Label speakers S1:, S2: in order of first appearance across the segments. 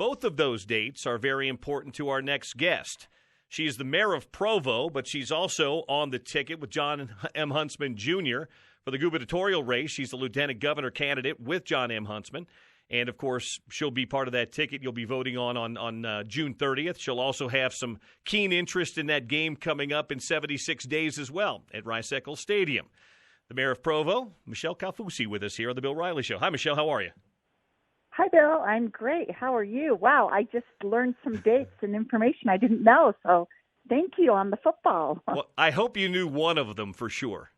S1: both of those dates are very important to our next guest. She is the mayor of Provo, but she's also on the ticket with John M. Huntsman Jr. for the gubernatorial race. She's the lieutenant governor candidate with John M. Huntsman. And, of course, she'll be part of that ticket you'll be voting on June 30th. She'll also have some keen interest in that game coming up in 76 days as well at Rice-Eccles Stadium. The mayor of Provo, Michelle Kaufusi, with us here on The Bill Riley Show. Hi, Michelle. How are you?
S2: Hi, Bill. I'm great. How are you? Wow, I just learned some dates and information I didn't know, so thank you on the football.
S1: Well, I hope you knew one of them for sure.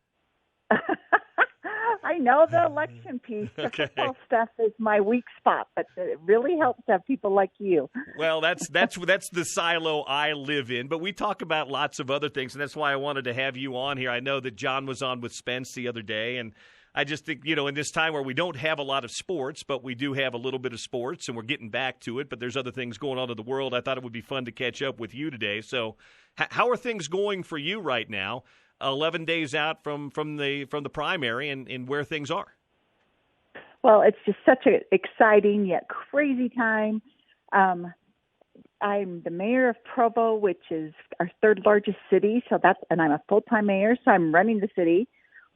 S2: I know the election piece. The football stuff is my weak spot, but it really helps to have people like you.
S1: Well, that's the silo I live in, but we talk about lots of other things, and that's why I wanted to have you on here. I know that John was on with Spence the other day, and I just think, in this time where we don't have a lot of sports, but we do have a little bit of sports, and we're getting back to it, but there's other things going on in the world. I thought it would be fun to catch up with you today. So how are things going for you right now, 11 days out from the primary and where things are?
S2: Well, it's just such an exciting yet crazy time. I'm the mayor of Provo, which is our third largest city, and I'm a full-time mayor, so I'm running the city.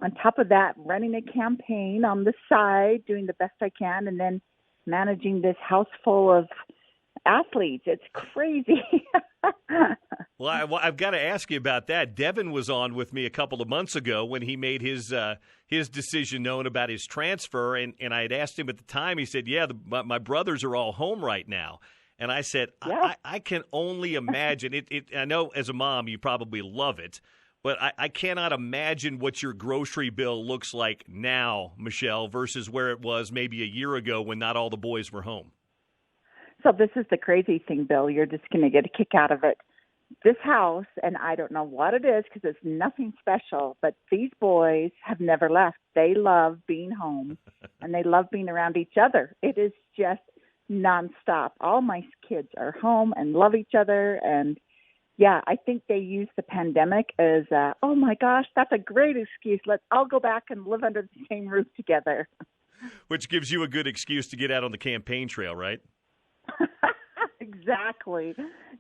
S2: On top of that, running a campaign on the side, doing the best I can, and then managing this house full of athletes. It's crazy.
S1: Well, I've got to ask you about that. Devin was on with me a couple of months ago when he made his decision known about his transfer, and I had asked him at the time. He said, "Yeah, my brothers are all home right now." And I said,
S2: yeah.
S1: I can only imagine it. I know as a mom you probably love it. But I cannot imagine what your grocery bill looks like now, Michelle, versus where it was maybe a year ago when not all the boys were home.
S2: So this is the crazy thing, Bill. You're just going to get a kick out of it. This house, and I don't know what it is because it's nothing special, but these boys have never left. They love being home, and they love being around each other. It is just nonstop. All my kids are home and love each other, and yeah, I think they use the pandemic as, oh my gosh, that's a great excuse. Let's all go back and live under the same roof together.
S1: Which gives you a good excuse to get out on the campaign trail, right?
S2: Exactly.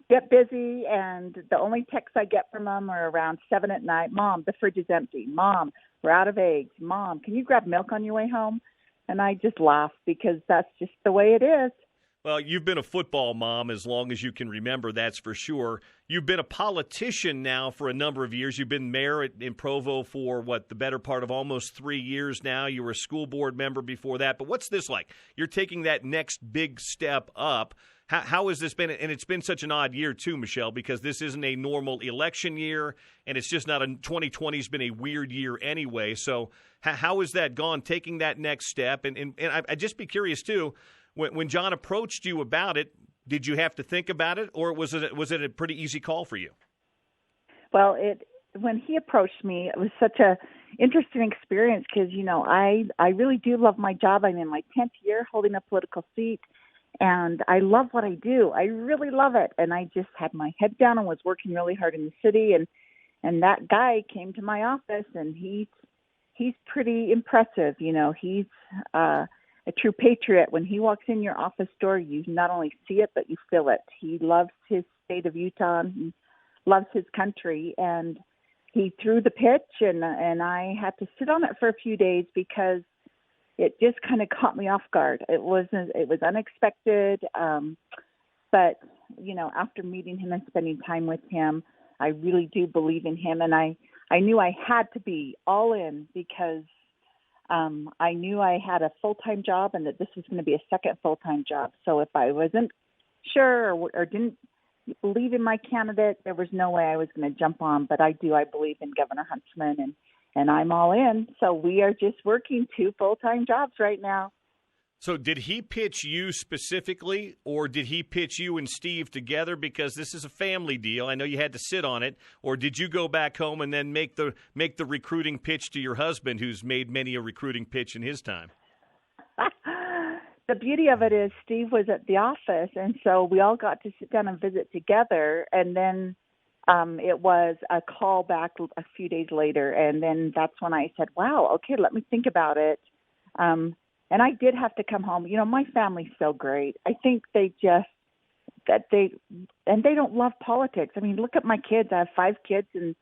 S2: Get busy, and the only texts I get from them are around 7 at night. Mom, the fridge is empty. Mom, we're out of eggs. Mom, can you grab milk on your way home? And I just laugh because that's just the way it is.
S1: Well, you've been a football mom as long as you can remember, that's for sure. You've been a politician now for a number of years. You've been mayor in Provo for, the better part of almost 3 years now. You were a school board member before that. But what's this like? You're taking that next big step up. How has this been? And it's been such an odd year, too, Michelle, because this isn't a normal election year, and it's just not 2020 has been a weird year anyway. So how has that gone, taking that next step? And I'd just be curious, too, when John approached you about it, did you have to think about it, or was it a pretty easy call for you?
S2: Well, when he approached me, it was such a interesting experience because, I really do love my job. I'm in my 10th year holding a political seat, and I love what I do. I really love it, and I just had my head down and was working really hard in the city, and that guy came to my office, and he's pretty impressive. He's a true patriot. When he walks in your office door, you not only see it, but you feel it. He loves his state of Utah. And he loves his country. And he threw the pitch, and I had to sit on it for a few days because it just kind of caught me off guard. It was unexpected. But, after meeting him and spending time with him, I really do believe in him. And I knew I had to be all in because I knew I had a full-time job and that this was going to be a second full-time job. So if I wasn't sure or didn't believe in my candidate, there was no way I was going to jump on. But I believe in Governor Huntsman, and I'm all in. So we are just working 2 full-time jobs right now.
S1: So did he pitch you specifically, or did he pitch you and Steve together? Because this is a family deal. I know you had to sit on it. Or did you go back home and then make the recruiting pitch to your husband, who's made many a recruiting pitch in his time?
S2: The beauty of it is Steve was at the office, and so we all got to sit down and visit together. And then it was a call back a few days later, and then that's when I said, wow, okay, let me think about it. And I did have to come home. My family's so great. I think they just that they don't love politics. I mean, look at my kids. I have 5 kids, and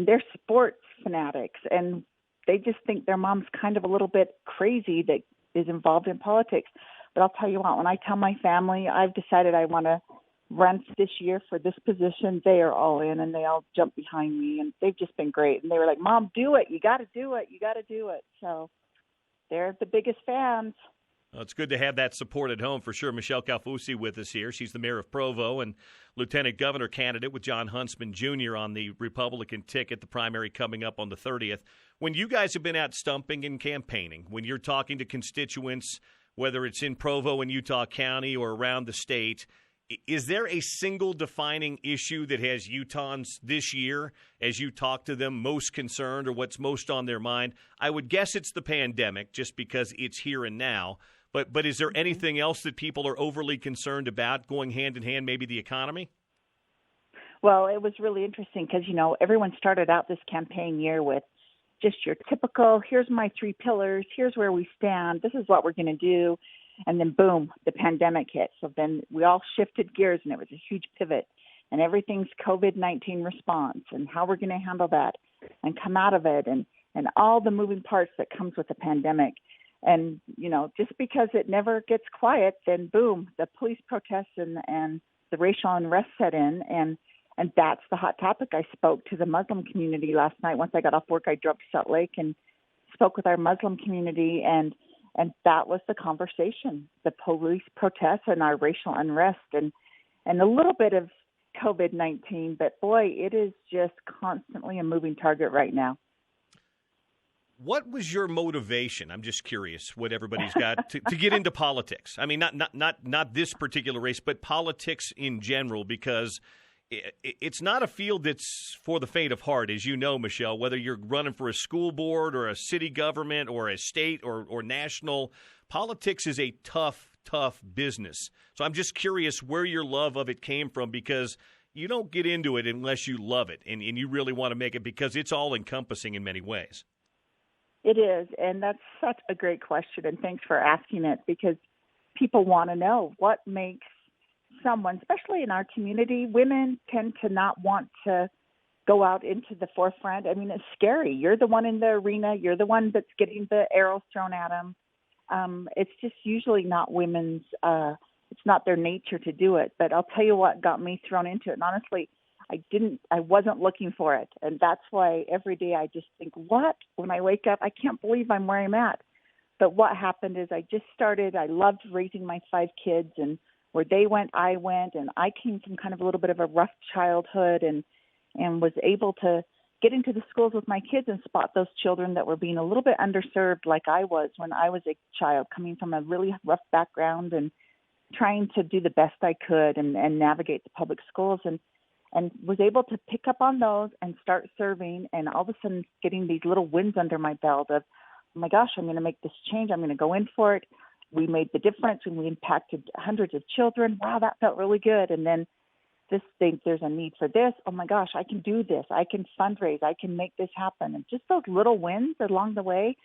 S2: they're sports fanatics, and they just think their mom's kind of a little bit crazy that is involved in politics. But I'll tell you what, when I tell my family I've decided I want to run this year for this position, they are all in, and they all jump behind me, and they've just been great. And they were like, Mom, do it. You got to do it. You got to do it. So they're the biggest fans.
S1: Well, it's good to have that support at home for sure. Michelle Kaufusi with us here. She's the mayor of Provo and lieutenant governor candidate with John Huntsman Jr. on the Republican ticket, the primary coming up on the 30th. When you guys have been out stumping and campaigning, when you're talking to constituents, whether it's in Provo and Utah County or around the state, is there a single defining issue that has Utahns this year, as you talk to them, most concerned or what's most on their mind? I would guess it's the pandemic, just because it's here and now. But is there anything else that people are overly concerned about, going hand in hand, maybe the economy?
S2: Well, it was really interesting because, everyone started out this campaign year with just your typical, here's my 3 pillars, here's where we stand, this is what we're going to do. And then, boom, the pandemic hit. So then we all shifted gears, and it was a huge pivot. And everything's COVID-19 response and how we're going to handle that and come out of it, and all the moving parts that comes with the pandemic. And, just because it never gets quiet, then boom, the police protests and the racial unrest set in. And that's the hot topic. I spoke to the Muslim community last night. Once I got off work, I drove to Salt Lake and spoke with our Muslim community. And that was the conversation, the police protests and our racial unrest and a little bit of COVID-19. But, boy, it is just constantly a moving target right now.
S1: What was your motivation? I'm just curious what everybody's got to get into politics. I mean, not this particular race, but politics in general, because it's not a field that's for the faint of heart, as you know, Michelle, whether you're running for a school board or a city government or a state or national. Politics is a tough business. So I'm just curious where your love of it came from, because you don't get into it unless you love it and you really want to make it, because it's all encompassing in many ways.
S2: It is, and that's such a great question, and thanks for asking it, because people want to know what makes someone, especially in our community, women tend to not want to go out into the forefront. I mean, it's scary. You're the one in the arena. You're the one that's getting the arrows thrown at them. It's just usually not women's, it's not their nature to do it. But I'll tell you what got me thrown into it, and honestly, I wasn't looking for it. And that's why every day I just think, when I wake up, I can't believe I'm where I'm at. But what happened is I loved raising my 5 kids, and where they went, I went, and I came from kind of a little bit of a rough childhood and was able to get into the schools with my kids and spot those children that were being a little bit underserved, like I was when I was a child, coming from a really rough background and trying to do the best I could and navigate the public schools, and was able to pick up on those and start serving, and all of a sudden getting these little wins under my belt of, oh my gosh, I'm going to make this change. I'm going to go in for it. We made the difference and we impacted hundreds of children. Wow, that felt really good. And then there's a need for this. Oh my gosh, I can do this. I can fundraise. I can make this happen. And just those little wins along the way.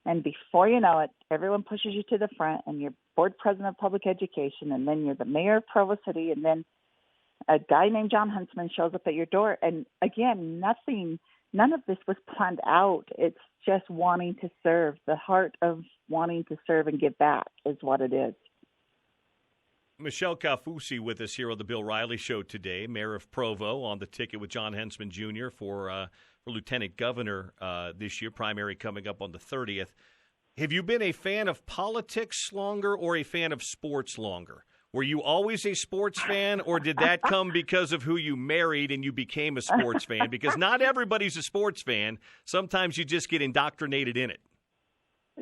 S2: And before you know it, everyone pushes you to the front, and you're board president of public education, and then you're the mayor of Provo City, and then a guy named John Huntsman shows up at your door. And again, none of this was planned out. It's just wanting to serve. The heart of wanting to serve and give back is what it is.
S1: Michelle Kaufusi with us here on the Bill Riley Show today, mayor of Provo, on the ticket with John Huntsman Jr. for lieutenant governor this year, primary coming up on the 30th. Have you been a fan of politics longer or a fan of sports longer? Were you always a sports fan, or did that come because of who you married and you became a sports fan? Because not everybody's a sports fan. Sometimes you just get indoctrinated in it.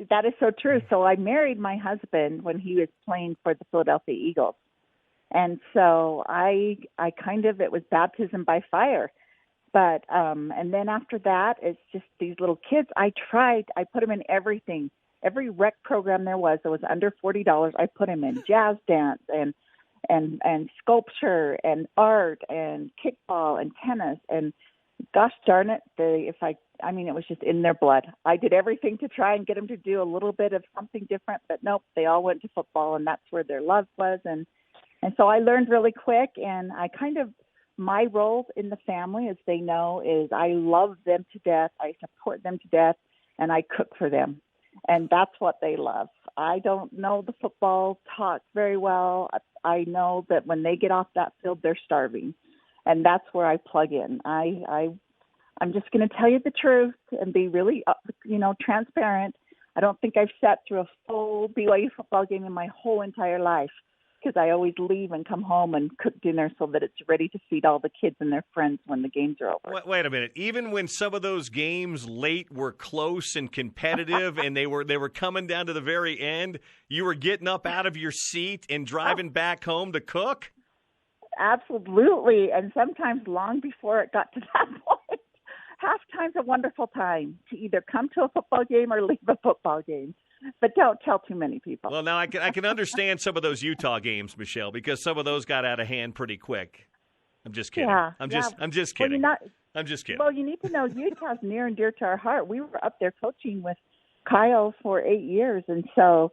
S2: That is so true. So I married my husband when he was playing for the Philadelphia Eagles. And so it was baptism by fire. But, and then after that, it's just these little kids. I put them in everything. Every rec program there was under $40. I put him in jazz dance and sculpture and art and kickball and tennis. And gosh darn it, it was just in their blood. I did everything to try and get them to do a little bit of something different, but nope, they all went to football, and that's where their love was. And And so I learned really quick, and my role in the family, as they know, is I love them to death. I support them to death, and I cook for them. And that's what they love. I don't know the football talk very well. I know that when they get off that field, they're starving. And that's where I plug in. I'm just going to tell you the truth and be really, transparent. I don't think I've sat through a full BYU football game in my whole entire life, because I always leave and come home and cook dinner so that it's ready to feed all the kids and their friends when the games are over.
S1: Wait a minute. Even when some of those games late were close and competitive and they were coming down to the very end, you were getting up out of your seat and driving back home to cook?
S2: Absolutely. And sometimes long before it got to that point. Halftime's a wonderful time to either come to a football game or leave a football game. But don't tell too many people.
S1: Well, now I can understand some of those Utah games, Michelle, because some of those got out of hand pretty quick. I'm just kidding.
S2: Yeah,
S1: I'm just kidding. I'm just kidding.
S2: Well, you need to know Utah's near and dear to our heart. We were up there coaching with Kyle for 8 years, and so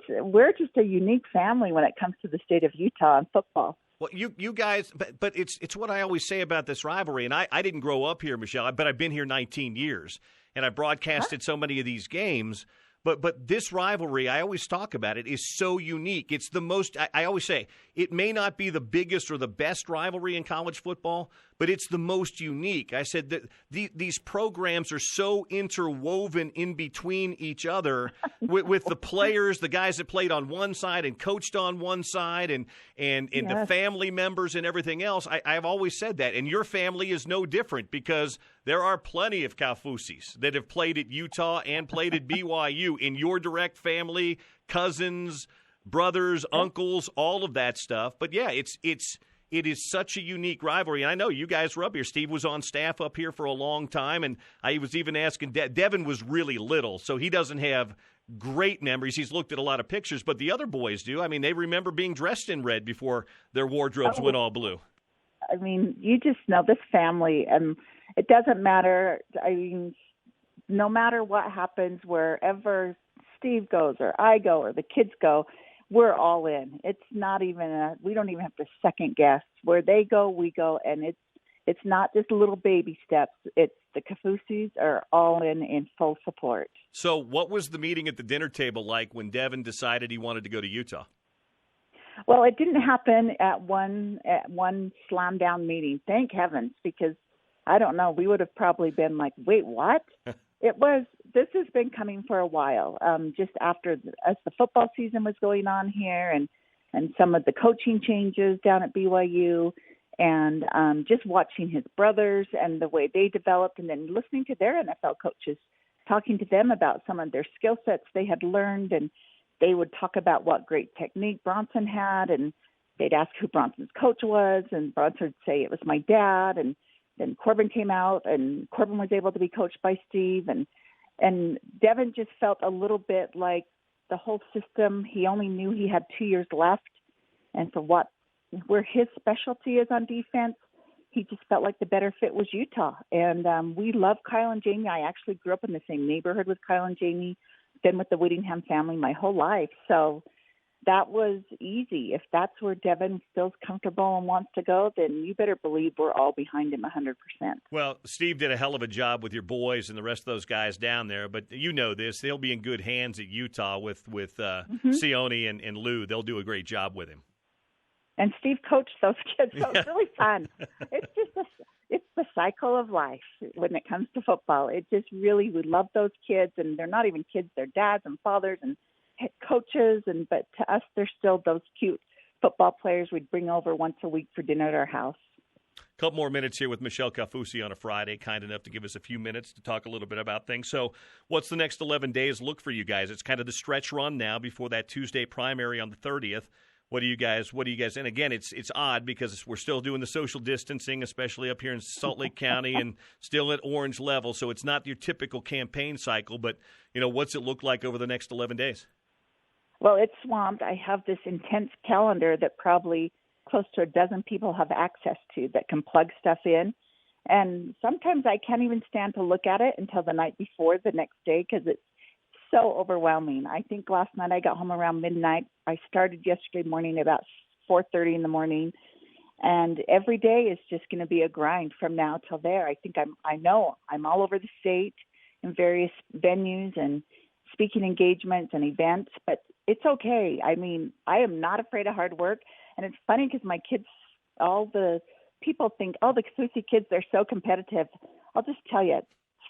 S2: we're just a unique family when it comes to the state of Utah and football.
S1: Well, you guys, but it's what I always say about this rivalry, and I didn't grow up here, Michelle, but I've been here 19 years, and I broadcasted so many of these games. But this rivalry, I always talk about it, is so unique. It's the most, I always say, it may not be the biggest or the best rivalry in college football, but it's the most unique. I said that these programs are so interwoven in between each other with the players, the guys that played on one side and coached on one side, and yes, the family members and everything else. I've always said that. And your family is no different, because there are plenty of Kaufusis that have played at Utah and played at BYU in your direct family, cousins, brothers, uncles, all of that stuff. But yeah, it is such a unique rivalry. And I know you guys were up here. Steve was on staff up here for a long time, and I was even asking Devin was really little, so he doesn't have great memories. He's looked at a lot of pictures, but the other boys do. I mean, they remember being dressed in red before their wardrobes went all blue.
S2: I mean, you just know this family, and it doesn't matter. I mean, no matter what happens, wherever Steve goes or I go or the kids go, we're all in. It's not even we don't even have to second guess. Where they go, we go, and it's not just little baby steps. It's the Kaufusis are all in full support.
S1: So what was the meeting at the dinner table like when Devin decided he wanted to go to Utah?
S2: Well, it didn't happen at one slam down meeting. Thank heavens, because I don't know, we would have probably been like, wait, what? This has been coming for a while, just as the football season was going on here, and some of the coaching changes down at BYU, and just watching his brothers and the way they developed, and then listening to their NFL coaches, talking to them about some of their skill sets they had learned, and they would talk about what great technique Bronson had, and they'd ask who Bronson's coach was, and Bronson would say it was my dad, and then Corbin came out, and Corbin was able to be coached by Steve, and Devin just felt a little bit like the whole system, he only knew he had 2 years left, and for where his specialty is on defense, he just felt like the better fit was Utah. And we love Kyle and Jamie. I actually grew up in the same neighborhood with Kyle and Jamie, been with the Whittingham family my whole life. So that was easy. If that's where Devin feels comfortable and wants to go, then you better believe we're all behind him 100%.
S1: Well, Steve did a hell of a job with your boys and the rest of those guys down there, but you know this. They'll be in good hands at Utah with Sione and Lou. They'll do a great job with him.
S2: And Steve coached those kids, so it's really fun. It's just it's the cycle of life when it comes to football. It just really, we love those kids, and they're not even kids. They're dads and fathers and head coaches, but to us, they're still those cute football players we'd bring over once a week for dinner at our house.
S1: A couple more minutes here with Michelle Kaufusi on a Friday, kind enough to give us a few minutes to talk a little bit about things. So what's the next 11 days look for you guys? It's kind of the stretch run now before that Tuesday primary on the 30th. What do you guys, and again, it's odd because we're still doing the social distancing, especially up here in Salt Lake County and still at orange level. So it's not your typical campaign cycle, but what's it look like over the next 11 days?
S2: Well, it's swamped. I have this intense calendar that probably close to a dozen people have access to that can plug stuff in. And sometimes I can't even stand to look at it until the night before the next day because it's so overwhelming. I think last night I got home around midnight. I started yesterday morning about 4:30 in the morning. And every day is just going to be a grind from now till there. I know I'm all over the state in various venues and speaking engagements and events, but it's okay. I mean, I am not afraid of hard work. And it's funny because my kids, all the people think, oh, the Kaufusi kids, they're so competitive. I'll just tell you,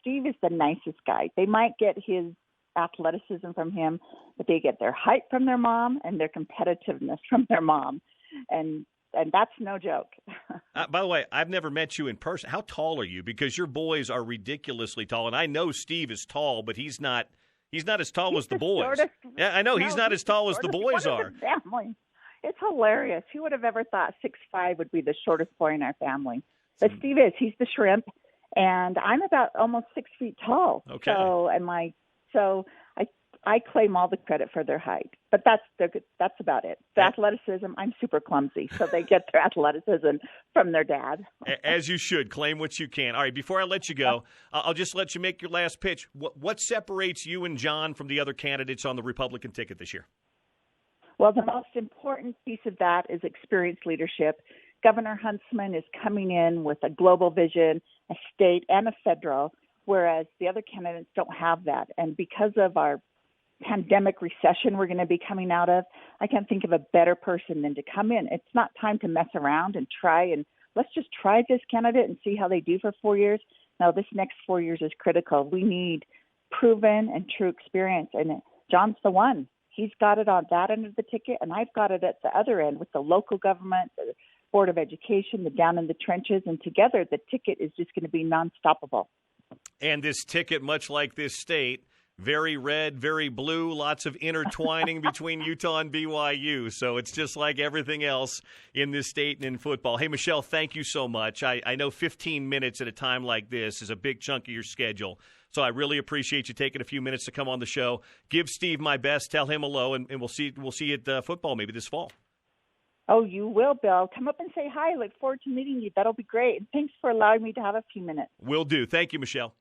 S2: Steve is the nicest guy. They might get his athleticism from him, but they get their height from their mom and their competitiveness from their mom. And that's no joke.
S1: By the way, I've never met you in person. How tall are you? Because your boys are ridiculously tall, and I know Steve is tall, but he's not as tall as the boys.
S2: Shortest,
S1: yeah, I know he's not as tall as the boys are.
S2: Family. It's hilarious. Who would have ever thought 6'5" would be the shortest boy in our family? But Steve is. He's the shrimp, and I'm about almost 6 feet tall.
S1: Okay.
S2: So I claim all the credit for their height, but that's about it. The athleticism, I'm super clumsy, so they get their athleticism from their dad.
S1: As you should. Claim what you can. All right, before I let you go, I'll just let you make your last pitch. What separates you and John from the other candidates on the Republican ticket this year?
S2: Well, the most important piece of that is experienced leadership. Governor Huntsman is coming in with a global vision, a state and a federal, whereas the other candidates don't have that. And because of our pandemic recession we're going to be coming out of, I can't think of a better person than to come in. It's not time to mess around and let's just try this candidate and see how they do for 4 years. No, this next 4 years is critical. We need proven and true experience, and John's the one. He's got it on that end of the ticket, and I've got it at the other end with the local government, the Board of Education, the down in the trenches, and together the ticket is just going to be non-stoppable.
S1: And this ticket, much like this state, very red, very blue, lots of intertwining between Utah and BYU. So it's just like everything else in this state and in football. Hey, Michelle, thank you so much. I know 15 minutes at a time like this is a big chunk of your schedule. So I really appreciate you taking a few minutes to come on the show. Give Steve my best. Tell him hello, and we'll see you at football maybe this fall.
S2: Oh, you will, Bill. Come up and say hi. Look forward to meeting you. That'll be great. And thanks for allowing me to have a few minutes.
S1: Will do. Thank you, Michelle.